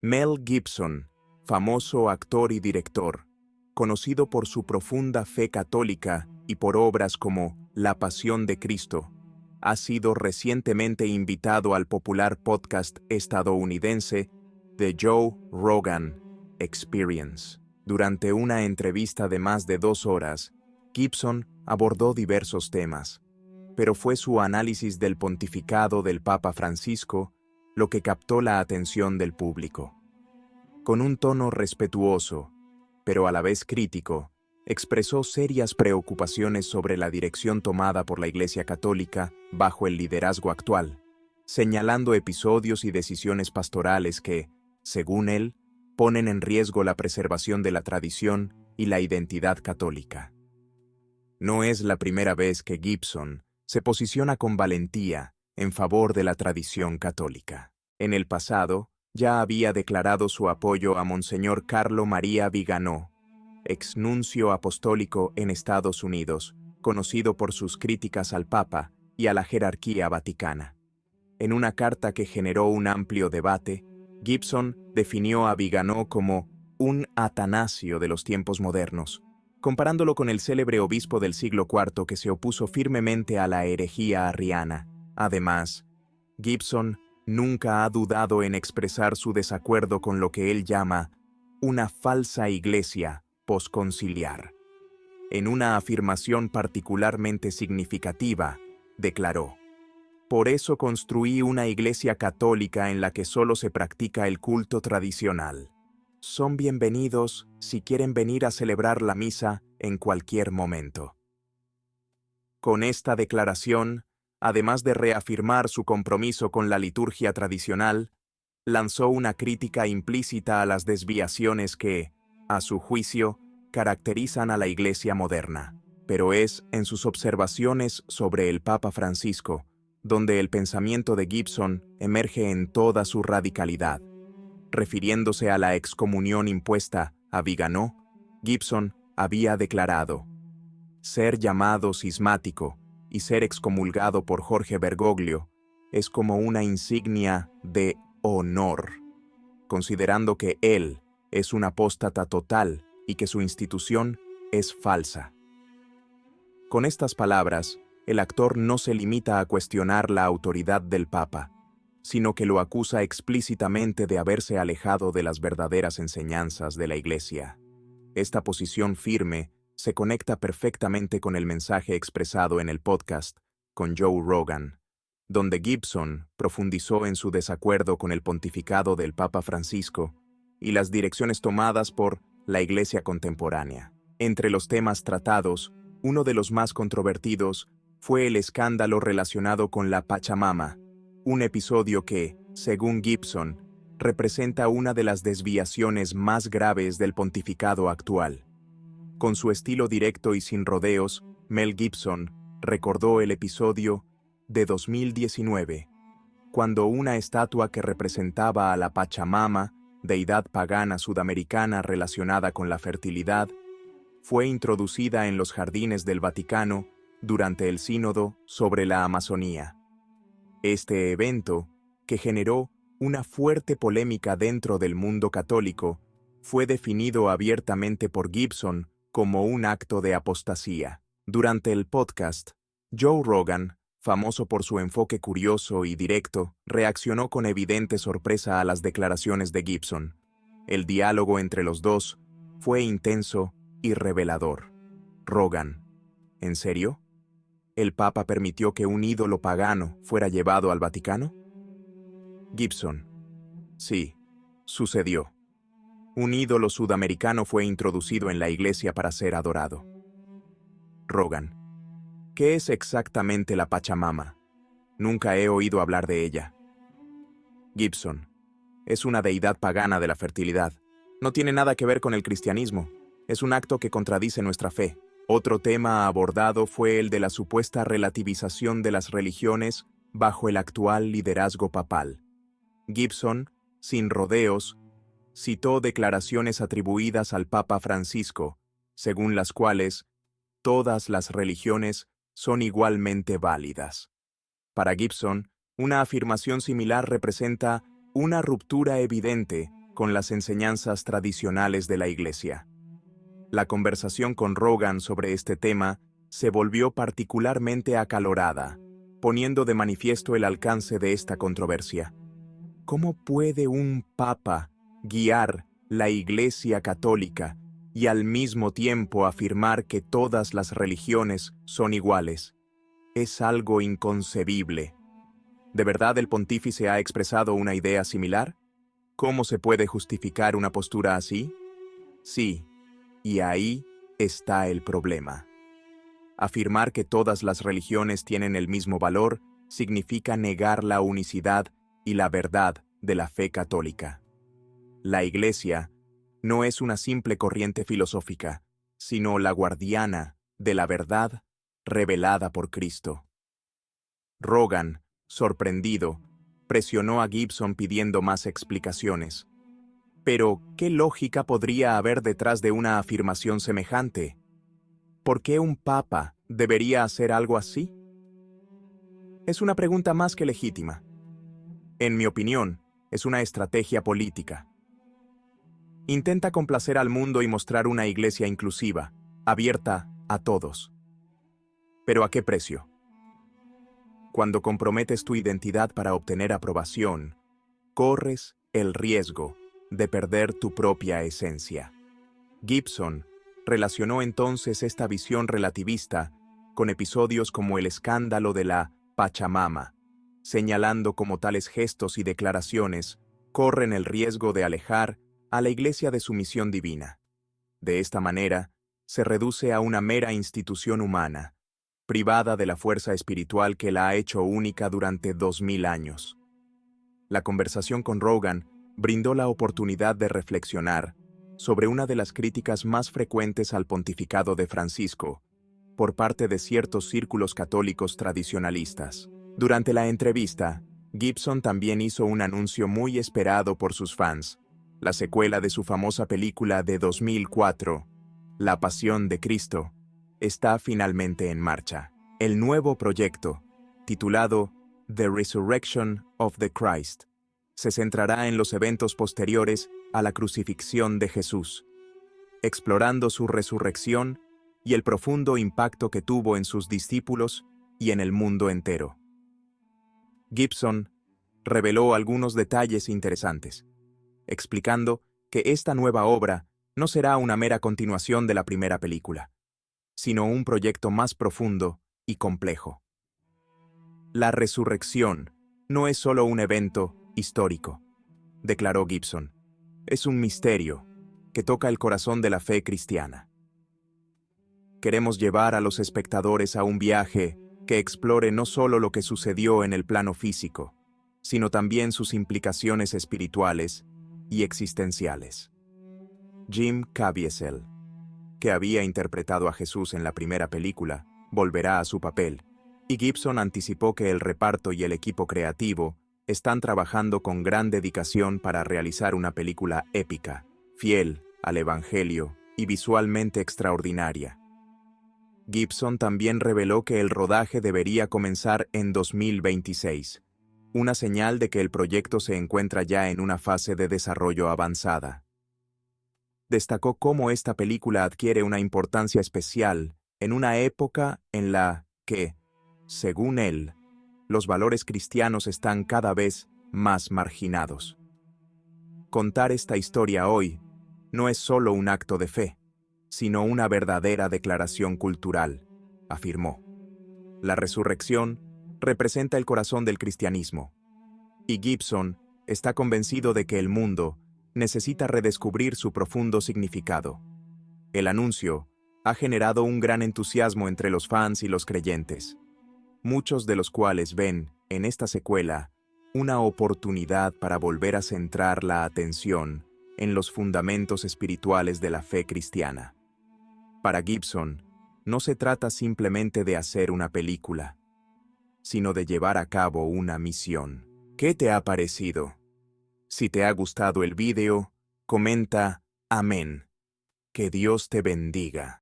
Mel Gibson, famoso actor y director, conocido por su profunda fe católica y por obras como La Pasión de Cristo, ha sido recientemente invitado al popular podcast estadounidense The Joe Rogan Experience. Durante una entrevista de más de 2 horas, Gibson abordó diversos temas, pero fue su análisis del pontificado del Papa Francisco lo que captó la atención del público. Con un tono respetuoso, pero a la vez crítico, expresó serias preocupaciones sobre la dirección tomada por la Iglesia Católica bajo el liderazgo actual, señalando episodios y decisiones pastorales que, según él, ponen en riesgo la preservación de la tradición y la identidad católica. No es la primera vez que Gibson se posiciona con valentía en favor de la tradición católica. En el pasado, ya había declarado su apoyo a Monseñor Carlo María Viganò, exnuncio apostólico en Estados Unidos, conocido por sus críticas al Papa y a la jerarquía vaticana. En una carta que generó un amplio debate, Gibson definió a Viganò como un Atanasio de los tiempos modernos, comparándolo con el célebre obispo del siglo IV que se opuso firmemente a la herejía arriana. Además, Gibson nunca ha dudado en expresar su desacuerdo con lo que él llama una falsa iglesia posconciliar. En una afirmación particularmente significativa, declaró: "Por eso construí una iglesia católica en la que solo se practica el culto tradicional. Son bienvenidos si quieren venir a celebrar la misa en cualquier momento". Con esta declaración, además de reafirmar su compromiso con la liturgia tradicional, lanzó una crítica implícita a las desviaciones que, a su juicio, caracterizan a la Iglesia moderna. Pero es en sus observaciones sobre el Papa Francisco donde el pensamiento de Gibson emerge en toda su radicalidad. Refiriéndose a la excomunión impuesta a Viganò, Gibson había declarado: "Ser llamado cismático y ser excomulgado por Jorge Bergoglio es como una insignia de honor, considerando que él es un apóstata total y que su institución es falsa". Con estas palabras, el actor no se limita a cuestionar la autoridad del Papa, sino que lo acusa explícitamente de haberse alejado de las verdaderas enseñanzas de la Iglesia. Esta posición firme se conecta perfectamente con el mensaje expresado en el podcast con Joe Rogan, donde Gibson profundizó en su desacuerdo con el pontificado del Papa Francisco y las direcciones tomadas por la Iglesia contemporánea. Entre los temas tratados, uno de los más controvertidos fue el escándalo relacionado con la Pachamama, un episodio que, según Gibson, representa una de las desviaciones más graves del pontificado actual. Con su estilo directo y sin rodeos, Mel Gibson recordó el episodio de 2019, cuando una estatua que representaba a la Pachamama, deidad pagana sudamericana relacionada con la fertilidad, fue introducida en los jardines del Vaticano durante el Sínodo sobre la Amazonía. Este evento, que generó una fuerte polémica dentro del mundo católico, fue definido abiertamente por Gibson como un acto de apostasía. Durante el podcast, Joe Rogan, famoso por su enfoque curioso y directo, reaccionó con evidente sorpresa a las declaraciones de Gibson. El diálogo entre los dos fue intenso y revelador. Rogan: ¿en serio? ¿El Papa permitió que un ídolo pagano fuera llevado al Vaticano? Gibson: sí, sucedió. Un ídolo sudamericano fue introducido en la iglesia para ser adorado. Rogan: ¿qué es exactamente la Pachamama? Nunca he oído hablar de ella. Gibson: es una deidad pagana de la fertilidad. No tiene nada que ver con el cristianismo. Es un acto que contradice nuestra fe. Otro tema abordado fue el de la supuesta relativización de las religiones bajo el actual liderazgo papal. Gibson, sin rodeos, citó declaraciones atribuidas al Papa Francisco, según las cuales todas las religiones son igualmente válidas. Para Gibson, una afirmación similar representa una ruptura evidente con las enseñanzas tradicionales de la Iglesia. La conversación con Rogan sobre este tema se volvió particularmente acalorada, poniendo de manifiesto el alcance de esta controversia. ¿Cómo puede un papa guiar la Iglesia católica y al mismo tiempo afirmar que todas las religiones son iguales? Es algo inconcebible. ¿De verdad el pontífice ha expresado una idea similar? ¿Cómo se puede justificar una postura así? Sí, y ahí está el problema. Afirmar que todas las religiones tienen el mismo valor significa negar la unicidad y la verdad de la fe católica. La Iglesia no es una simple corriente filosófica, sino la guardiana de la verdad revelada por Cristo. Rogan, sorprendido, presionó a Gibson pidiendo más explicaciones. Pero, ¿qué lógica podría haber detrás de una afirmación semejante? ¿Por qué un papa debería hacer algo así? Es una pregunta más que legítima. En mi opinión, es una estrategia política. Intenta complacer al mundo y mostrar una iglesia inclusiva, abierta a todos. ¿Pero a qué precio? Cuando comprometes tu identidad para obtener aprobación, corres el riesgo de perder tu propia esencia. Gibson relacionó entonces esta visión relativista con episodios como el escándalo de la Pachamama, señalando cómo tales gestos y declaraciones corren el riesgo de alejar a la Iglesia de su misión divina. De esta manera, se reduce a una mera institución humana, privada de la fuerza espiritual que la ha hecho única durante 2000 años. La conversación con Rogan brindó la oportunidad de reflexionar sobre una de las críticas más frecuentes al pontificado de Francisco, por parte de ciertos círculos católicos tradicionalistas. Durante la entrevista, Gibson también hizo un anuncio muy esperado por sus fans, la secuela de su famosa película de 2004, La Pasión de Cristo, está finalmente en marcha. El nuevo proyecto, titulado The Resurrection of the Christ, se centrará en los eventos posteriores a la crucifixión de Jesús, explorando su resurrección y el profundo impacto que tuvo en sus discípulos y en el mundo entero. Gibson reveló algunos detalles interesantes, explicando que esta nueva obra no será una mera continuación de la primera película, sino un proyecto más profundo y complejo. La resurrección no es solo un evento histórico, declaró Gibson. Es un misterio que toca el corazón de la fe cristiana. Queremos llevar a los espectadores a un viaje que explore no solo lo que sucedió en el plano físico, sino también sus implicaciones espirituales y existenciales. Jim Caviezel, que había interpretado a Jesús en la primera película, volverá a su papel, y Gibson anticipó que el reparto y el equipo creativo están trabajando con gran dedicación para realizar una película épica, fiel al Evangelio y visualmente extraordinaria. Gibson también reveló que el rodaje debería comenzar en 2026, una señal de que el proyecto se encuentra ya en una fase de desarrollo avanzada. Destacó cómo esta película adquiere una importancia especial en una época en la que, según él, los valores cristianos están cada vez más marginados. Contar esta historia hoy no es solo un acto de fe, sino una verdadera declaración cultural, afirmó. La resurrección representa el corazón del cristianismo, y Gibson está convencido de que el mundo necesita redescubrir su profundo significado. El anuncio ha generado un gran entusiasmo entre los fans y los creyentes, muchos de los cuales ven en esta secuela una oportunidad para volver a centrar la atención en los fundamentos espirituales de la fe cristiana. Para Gibson, no se trata simplemente de hacer una película, sino de llevar a cabo una misión. ¿Qué te ha parecido? Si te ha gustado el vídeo, comenta amén. Que Dios te bendiga.